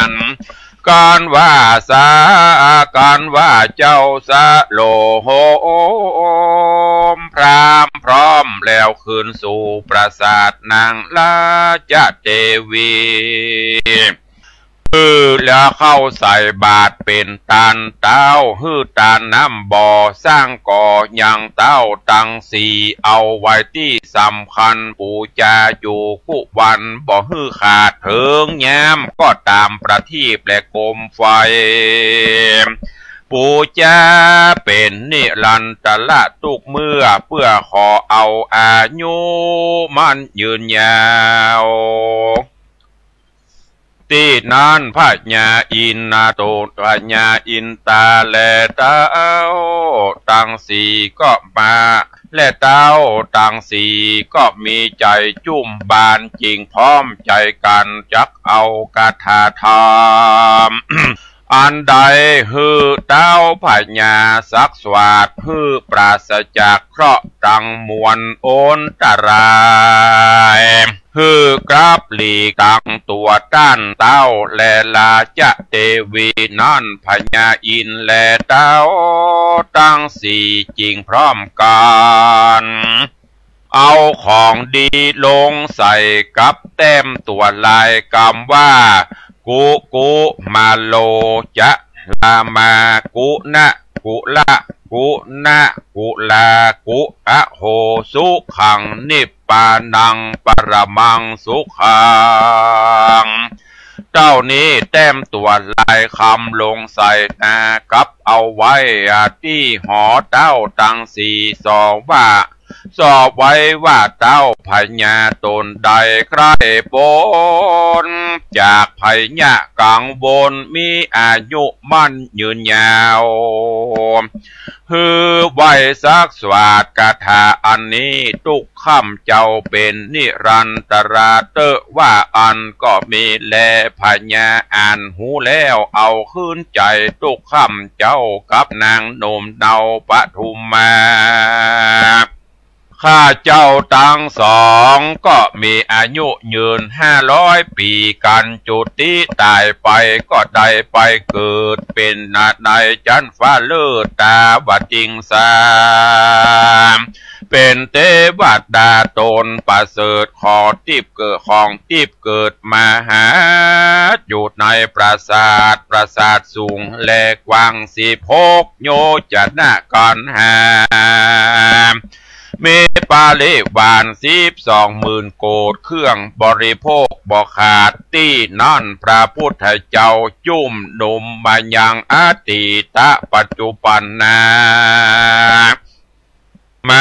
รการว่าสาการว่าเจ้าสะโลโหมพรามพร้อมแล้วคืนสู่ปราสาทนางลาจเทวี แล้วเข้าใส่บาตรเป็นตานเต้าตานน้ำบ่อสร้างก่อยังเต้าตังสีเอาไว้ที่สำคัญปูจาอยู่คุวันบ่ขาดเถิงแย้มก็ตามประทีปและโคมไฟปูจาเป็นนิรันตระทุกเมื่อเพื่อขอเอาอายุมันยืนยาวตีนั้นพระญาอินนาโตพระญาอินตาและเต้าตังสีก็มาและเต้าตังสีก็มีใจจุ่มบานจริงพร้อมใจกันจักเอากาถาธรรม อันใดเต้าพระญาสักสวาดปราศจากเคราะห์ตังมวลโอนตรายกราบหลีตังตัวต้านเต้าและลาจะเทวีนั่นพญาอินและเต้าตั้งสี่จริงพร้อมกันเอาของดีลงใส่กับแต้มตัวลายกำว่ากุมาโลจะลามากุนะกุละกุนะกุลากุอะโหสุขังนิพปานังปรมังสุขังเจ้านี้แต้มตัวลายคำลงใส่นากับเอาไว้ที่หอเต้าตังสีสอว่าสอบไว้ว่าเต้าพญาตนใดใครปนจากพญากังวลมีอายุมั่นยืนยาวไว้สักสวาดคาถาอันนี้ทุกคำเจ้าเป็นนิรันตราเตว่าอันก็มีแลพญาอ่านหูแล้วเอาขึ้นใจทุกคำเจ้ากับนางโนมเนาปทุมมาข้าเจ้าทั้งสองก็มีอายุยืน500 ปีกันจุติตายไปก็ได้ไปเกิดเป็นนาในจันฟ้าเลิศตาวัดจิงสามเป็นเทวดาตนประเสริฐขอทิพย์เกิดของทิพย์เกิดมาหาอยู่ในปราสาทสูงและกว้าง16 โยชนะกันหาเมปาเลวาน12,000 โกดเครื่องบริโภคบ่ขาดที่นั่นพระพุทธเจ้าจุ่มนมมายังอดีตปัจจุบันนามา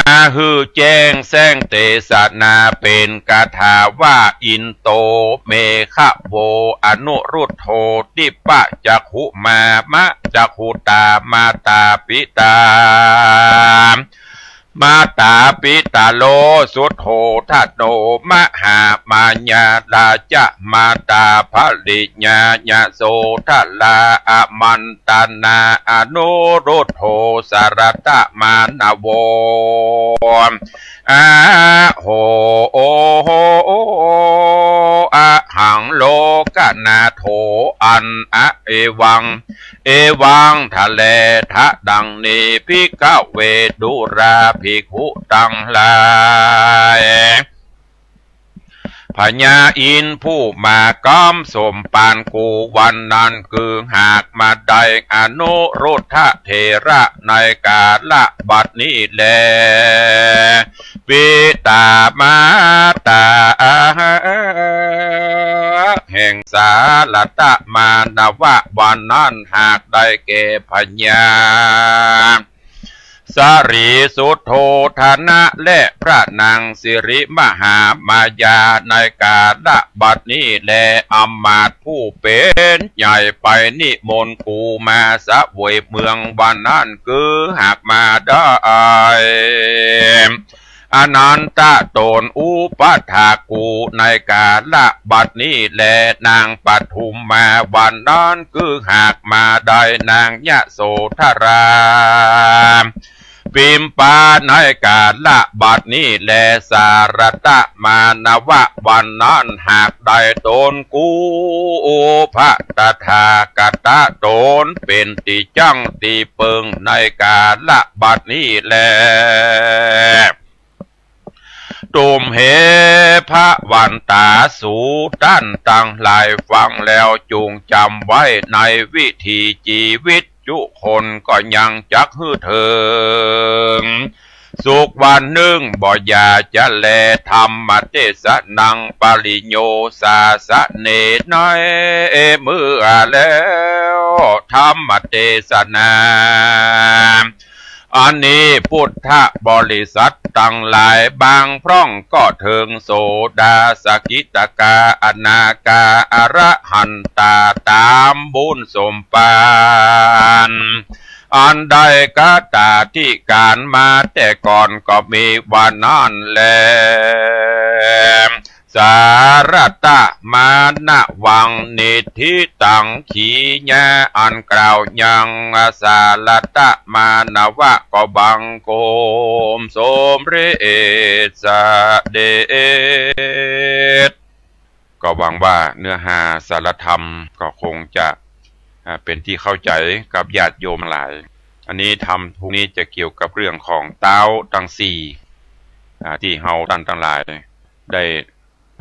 แจ้งแสงเตสนาเป็นคาถาว่าอินโตเมฆะโวอนุรุตโธติปะจักขุมามะจักขุตามาตาปิตามาตาปิตาโลสุโธทัตโนมหามายาลาจะมาตาภริญาญาโสทัลาอมันตานาอนุรุตโธสารตะมานโวอะโหอะหังโลกนาโถอันอะเอวังทะเลทะดังนี้ภิกขเวดุราภิกขุตังหลายพญาอินผู้มาก้อมสมปานกูวันนั้นคือหากมาได้อนุรุทธะเถระในกาละบัดนี้แลปิตามาตาแห่งสาลตะมานวะวันนั้นหากได้แก่พญาสรีสุทโธธนะและพระนางสิริมหามายาในกาละบัดนี้แลอำมาตย์ผู้เป็นใหญ่ไปนิมนต์กูมาสะเวยเมืองวันนั้นคือหากมาได้อนันตโตนอุปถากูในกาละบัดนี้แลนางปทุมมาวันนั้นคือหากมาได้นางยะโสธราปิมปาในกาละบัดนี้แลสารตะมานวะวันนั้นหากได้ตนกูพระตถากตะตนเป็นติจังติเปิงในกาละบัดนี้แล ตุมเหพระวันตาสูด้านต่างหลายฟังแล้วจูงจำไว้ในวิถีชีวิตทุกคนก็ยังจักฮือเถิงสุขวันหนึ่งบ่อยาจะแลธรรมเทศนังปริโยสาสะเนน้อยเมื่อแล้วธรรมเทศนาอันนี้พุทธบริษัทตั้งหลายบางพร่องก็เถิงโสดาสกิตกาอนาคาอรหันตาตามบุญสมปานอันใดก็ตาที่การมาแต่ก่อนก็มีวันนั้นแลสารตะมานะวังนิธิตังขีญาอันกล่าวยังสารตะมานวะก็บังโกมสมเรศเดชก็หวังว่าเนื้อหาสารธรรมก็คงจะเป็นที่เข้าใจกับญาติโยมหลายอันนี้ธรรมพวกนี้จะเกี่ยวกับเรื่องของเต้าทั้งสี่ที่เฮาท่านทั้งหลายได้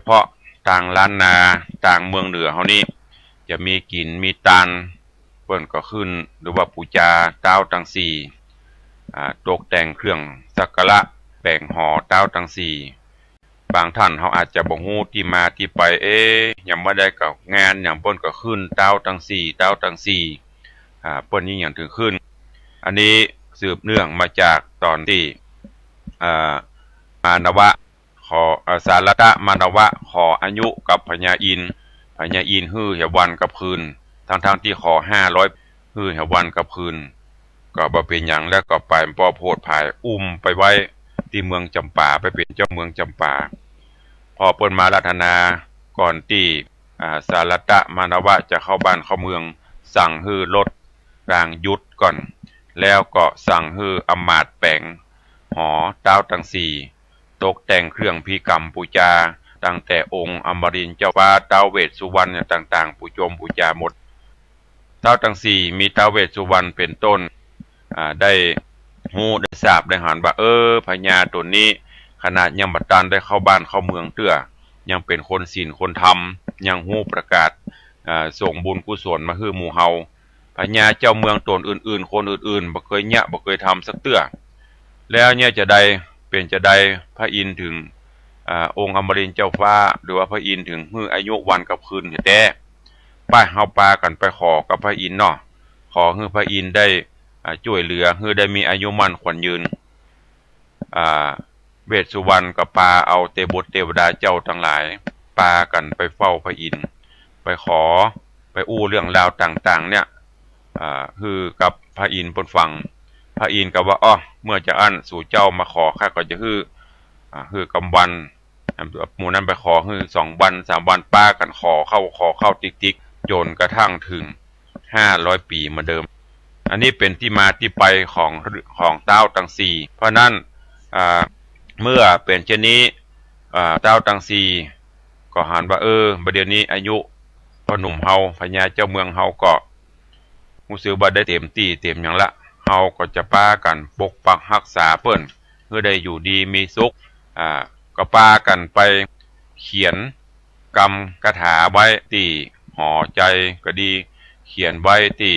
เพราะต่างล้านนาต่างเมืองเหนือเฮานี่จะมีกินมีตันเปิ้นก็ขึ้นหรือว่าปูจาเต้าทั้งสี่ตกแต่งเครื่องสักการะแบ่งห่อเต้าทั้งสี่บางท่านเฮาอาจจะบ่ฮู้ที่มาที่ไปยังบ่ได้กับงานอย่างเปิ้นก็ขึ้นเต้าทั้งสี่เต้าทั้งสี่เปิ้นนี่อย่างถึงขึ้นอันนี้สืบเนื่องมาจากตอนที่มานวะขอสารตะมานวะขออายุกับพญาอินฮื้อเหวันกับคืนทั้งที่ขอ500ฮื้อเหวันกับคืนก็บ่เป็นหยังแล้วก็ไปปอโพดภายไปไว้ที่เมืองจำปาไปเป็นเจ้าเมืองจำปาพอเปิ้นมาราธนาก่อนที่สารตะมานวะจะเข้าบ้านเข้าเมืองสั่งฮื้อรถรางยุดก่อนแล้วก็สั่งฮื้ออมาตย์แปลงหอเต้าทั้งสี่ตกแต่งเครื่องพิกรรมปูจาตั้งแต่องค์อมรินทร์เจ้าฟ้าเต้าเวสสุวรรณต่างๆปูจมปูจาหมดเต้าทั้งสี่มีเต้าเวสสุวรรณเป็นต้นได้ฮู้ได้ทราบได้หันว่าพญาตัวนี้ขนาดยังบัดตันได้เข้าบ้านเข้าเมืองเตื้อยังเป็นคนศีลคนธรรมยังฮู้ประกาศส่งบุญกุศลมาฮื้อหมู่เฮาพญาเจ้าเมืองตนอื่นๆคนอื่นๆบ่เคยบ่เคยทำสักเตื้อแล้วเนี่ยจะได้เป็นจะได้พระอินทร์ถึงองค์อมรินทร์เจ้าฟ้าหรือว่าพระอินทร์ถึงฮื้ออายุวันกับคืนแต่ป้าเฮาปากันไปขอกับพระอินทร์เนาะขอให้พระอินทร์ได้ช่วยเหลือให้ได้มีอายุมั่นขวัญยืนเวสสุวรรณกับปาเอาเทบุตรเทวดาเจ้าทั้งหลายปากันไปเฝ้าพระอินทร์ไปขอไปอู้เรื่องราวต่างๆเนี่ยคือกับพระอินทร์บนฝั่งพระอินทร์ก็ว่าเมื่อจะอั้นสู่เจ้ามาขอข้าก็จะคือกำวันหมู่นั้นไปขอคือ2 วัน 3 วันป้ากันขอเข้าติ๊กจนกระทั่งถึง500 ปีเหมือนเดิมอันนี้เป็นที่มาที่ไปของเต้าทั้งสี่เพราะนั้นเมื่อเป็นเช่นนี้เต้าทั้งสี่ก็หันว่าประเดี๋ยวนี้อายุพ่อหนุ่มเฮาพญาเจ้าเมืองเฮาก็มูซื้อบัตรได้เต็มตีเต็มอย่างละเฮาก็จะป้ากันปกปักรักษาเปิ้นเพื่อได้อยู่ดีมีสุขก็ป้ากันไปเขียนกรรมคาถาไว้ที่ห่อใจก็ดีเขียนไว้ที่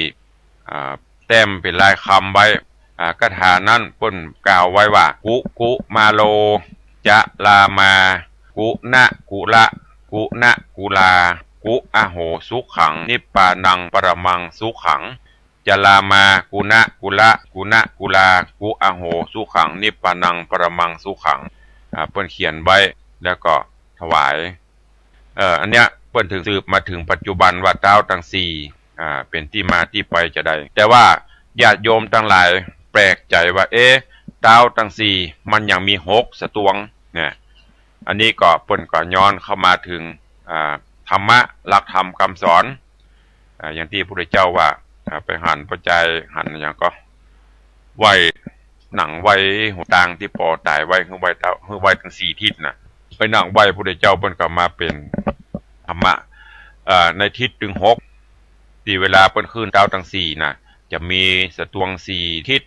แต้มเป็นลายคำไว้คาถานั้นเปิ้นกล่าวไว้ว่ากุมาโลจะลามากุนะกุละกุนะกุลากุอโหสุขังนิปปานังปรมังสุขังจะลามากุนะกุละกุนะกุลากุอโหสุขังนิปปานังปรมังสุขังเปิ้นเขียนไว้แล้วก็ถวายอันเนี้ยเปิ้นถึงสืบมาถึงปัจจุบันว่าเต้าทั้งสี่เป็นที่มาที่ไปจะได้แต่ว่าญาติโยมทั้งหลายแปลกใจว่าเต้าทั้งสี่มันยังมี6 สตวงเนี่ยอันนี้ก็เปิ้นก็ย้อนเข้ามาถึงธรรมะหลักธรรมคำสอนอย่างที่พระพุทธเจ้าว่าไปหั่นปัจจัยหั่นอย่างก็ไว้หนังไว้หัวตางที่ปอตายไว้คือไว้ทั้ง4 ทิศนะไปหนังไว้พระพุทธเจ้าเปิ้นก็มาเป็นธรรมะในทิศถึง6ที่เวลาเปิ้นขึ้นเต้าทั้ง4นะจะมีสตวง4 ทิศ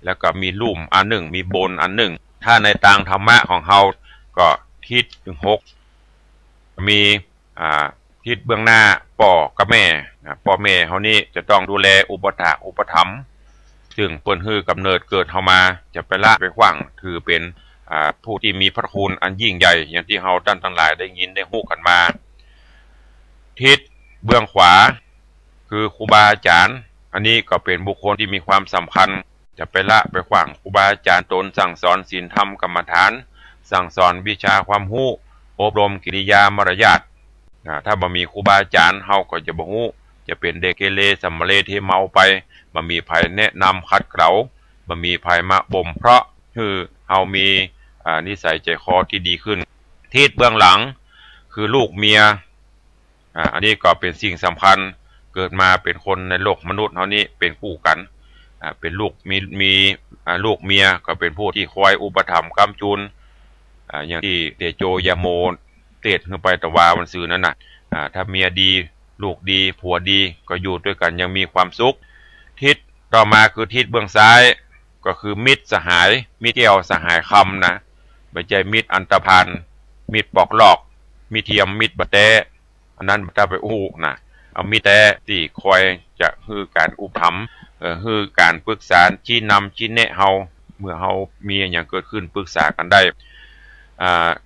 แล้วก็มีลุ่มอันหนึ่งมีบนอันหนึ่งถ้าในทางธรรมะของเฮา ก็ทิศถึง6มีทิศเบื้องหน้าพ่อกับแม่พ่อแม่เขานี่จะต้องดูแลอุปถากอุปถัมภ์ซึ่งเปิ้นฮื้อกำเนิดเกิดเฮามาจะไปละไปขว้างถือเป็นผู้ที่มีพระคุณอันยิ่งใหญ่อย่างที่เฮาท่านทั้งหลายได้ยินได้ฮู้กันมาทิศเบื้องขวาคือครูบาอาจารย์อันนี้ก็เป็นบุคคลที่มีความสำคัญจะไปละไปขว้างครูบาอาจารย์ตนสั่งสอนศีลธรรมกรรมฐานสั่งสอนวิชาความรู้อบรมกิริยามารยาทถ้าบ่มีครูบาอาจารย์เฮาก็จะบ่ฮู้จะเป็นเด็กเกเรสัมมาเลที่เมาไปบ่มีภัยแนะนำคัดเกลาบ่มีภัยมาบ่มเพราะคือเฮามีนิสัยใจคอที่ดีขึ้นทิศเบื้องหลังคือลูกเมียอันนี้ก็เป็นสิ่งสำคัญเกิดมาเป็นคนในโลกมนุษย์เฮานี้เป็นคู่กันเป็นลูกมีลูกเมียก็เป็นผู้ที่คอยอุปถัมภ์ค้ำจุนอย่างที่เตโจยาโมเตดขึ้นไปตะวาวันซื่อนั่นน่ะถ้าเมียดีลูกดีผัวดีก็อยู่ด้วยกันยังมีความสุขทิศต่อมาคือทิศเบื้องซ้ายก็คือมิตรสหายมิตรเกี่ยวสหายคำนะไม่ใช่มิตรอันตรพันมิตรปอกลอกมิตรเทียมมิตรบะแตอันนั้นจะไปอู้นะเอามิตรแต่ที่คอยจะคือการอุปถัมภ์คือการปรึกษาชี้นำชี้แนะเฮาเมื่อเฮามีอย่างเกิดขึ้นปรึกษากันได้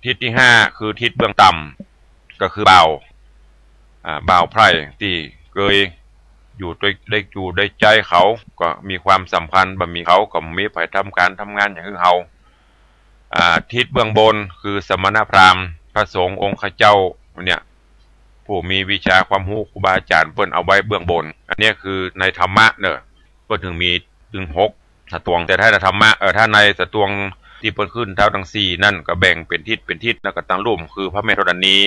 ทิศที่5คือทิศเบื้องต่ำก็คือบ่าวไพร่ที่เคยอยู่ได้ใจเขาก็มีความสัมพันธ์บ่มีเขาก็มีไปทำการทำงานอย่างคือเฮาทิศเบื้องบนคือสมณพราหมณ์พระสงฆ์องค์ข้าเจ้าเนี่ยผู้มีวิชาความรู้ครูบาอาจารย์เพิ่นเอาไว้เบื้องบนอันนี้คือในธรรมะเนอะเพิ่นถึงมีถึง6สตวงแต่ถ้าในธรรมะถ้าในสตวงที่เพิ่นขึ้นเท่าทั้ง4นั่นก็แบ่งเป็นทิศแล้วก็ตั้งรูปคือพระแม่ธรณี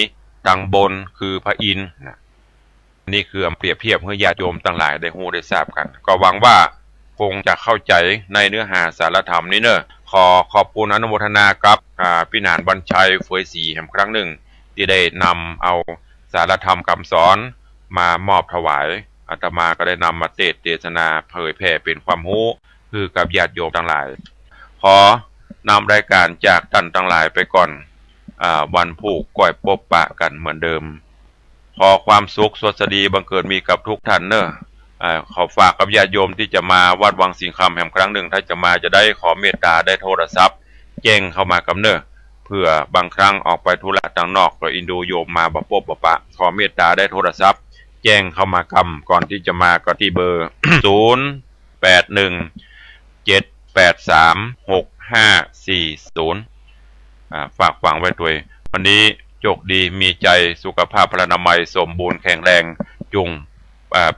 ตั้งบนคือพระอินทร์นี่คือเปรียบเทียบให้ญาติโยมทั้งหลายได้ฮู้ได้ทราบกันก็หวังว่าคงจะเข้าใจในเนื้อหาสารธรรมนี้เนอะขอบคุณอนุโมทนากับพี่หนานบรรชัยเฟยศรีแห่งครั้งหนึ่งที่ได้นำเอาสารธรรมคำสอนมามอบถวายอาตมาก็ได้นำมาเทศนาเผยแผ่เป็นความรู้คือกับญาติโยมทั้งหลายขอนำรายการจากท่านทั้งหลายไปก่อนวันผูกก้อยปบปะกันเหมือนเดิมขอความสุขสวัสดีบังเกิดมีกับทุกท่านเนอะขอฝากกับญาติโยมที่จะมาวัดวังสิงคำแห่งครั้งหนึ่งถ้าจะมาจะได้ขอเมตตาได้โทรศัพท์แจ้งเข้ามากับเนอะเพื่อบางครั้งออกไปธุระต่างนอกก็อินดูโยมมาบ่พบบ่ปะขอเมตตาได้โทรศัพท์แจ้งเข้ามากำก่อนที่จะมาก็ที่เบอร์ 081-783-6540ฝากฝังไว้ด้วยวันนี้โชคดีมีใจสุขภาพพลานามัยสมบูรณ์แข็งแรงจุง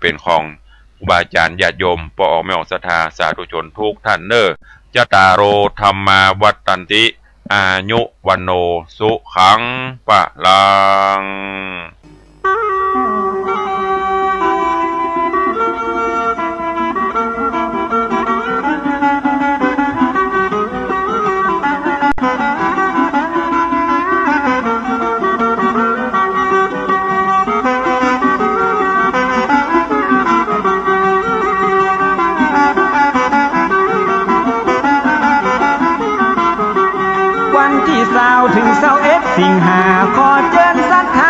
เป็นของครูบาอาจารย์ญาติโยมปออกไม่ออกศรัทธาสาธุชนทุกท่านเนอจตารโอธรรมาวัตตันติอายุวันโนสุขังปะลังถึง21 สิงหาขอเชิญศรัทธ